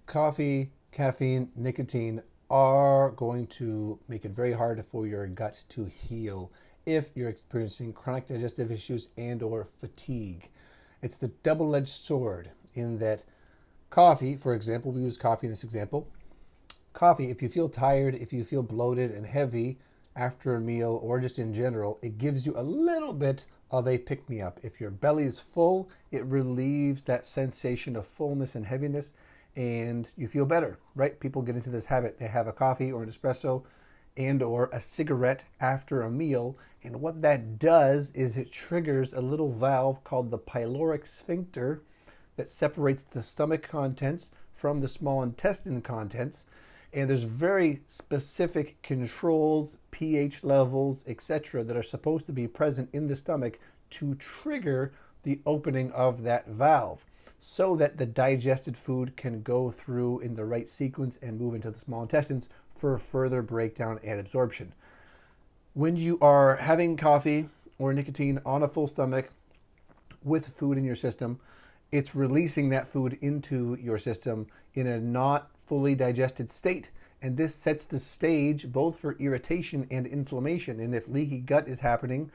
Coffee, caffeine, nicotine are going to make it very hard for your gut to heal if you're experiencing chronic digestive issues and or fatigue. It's the double-edged sword in that coffee, for example, we use coffee in this example. Coffee, if you feel tired, if you feel bloated and heavy after a meal or just in general, it gives you a little bit of a pick-me-up. If your belly is full, it relieves that sensation of fullness and heaviness and you feel better, right? People get into this habit. They have a coffee or an espresso and or a cigarette after a meal, and what that does is it triggers a little valve called the pyloric sphincter that separates the stomach contents from the small intestine contents. And there's very specific controls, pH levels, etc., that are supposed to be present in the stomach to trigger the opening of that valve so that the digested food can go through in the right sequence and move into the small intestines for further breakdown and absorption. When you are having coffee or nicotine on a full stomach with food in your system, it's releasing that food into your system in a not fully digested state. And this sets the stage both for irritation and inflammation. And if leaky gut is happening,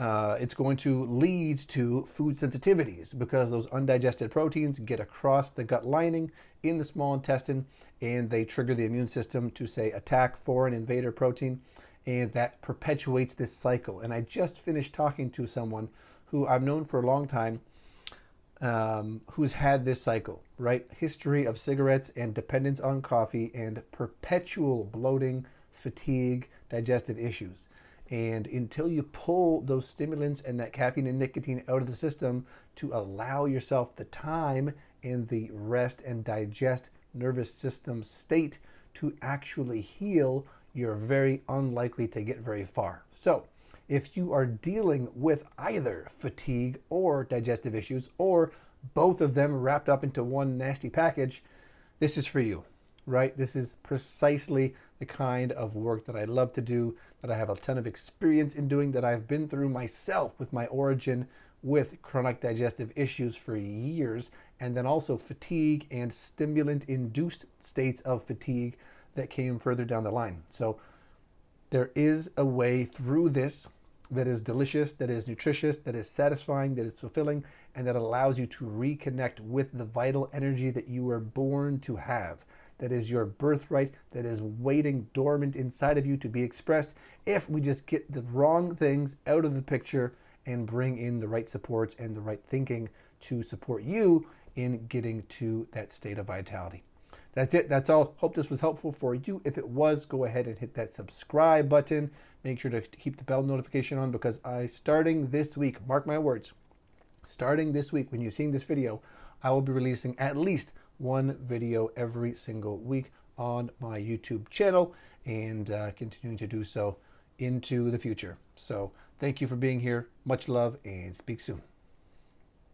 it's going to lead to food sensitivities because those undigested proteins get across the gut lining in the small intestine and they trigger the immune system to, say, attack foreign invader protein, and that perpetuates this cycle. And I just finished talking to someone who I've known for a long time, who's had this cycle, right? History of cigarettes and dependence on coffee and perpetual bloating, fatigue, digestive issues. And until you pull those stimulants and that caffeine and nicotine out of the system to allow yourself the time and the rest and digest nervous system state to actually heal, you're very unlikely to get very far. So if you are dealing with either fatigue or digestive issues, or both of them wrapped up into one nasty package, this is for you, right? This is precisely the kind of work that I love to do, that I have a ton of experience in doing, that I've been through myself with my origin with chronic digestive issues for years, and then also fatigue and stimulant-induced states of fatigue that came further down the line. So there is a way through this that is delicious, that is nutritious, that is satisfying, that is fulfilling, and that allows you to reconnect with the vital energy that you were born to have. That is your birthright, that is waiting dormant inside of you to be expressed if we just get the wrong things out of the picture and bring in the right supports and the right thinking to support you in getting to that state of vitality. That's it. That's all. Hope this was helpful for you. If it was, go ahead and hit that subscribe button. Make sure to keep the bell notification on because starting this week, mark my words, starting this week, when you're seeing this video, I will be releasing at least one video every single week on my YouTube channel and continuing to do so into the future. So thank you for being here. Much love and speak soon.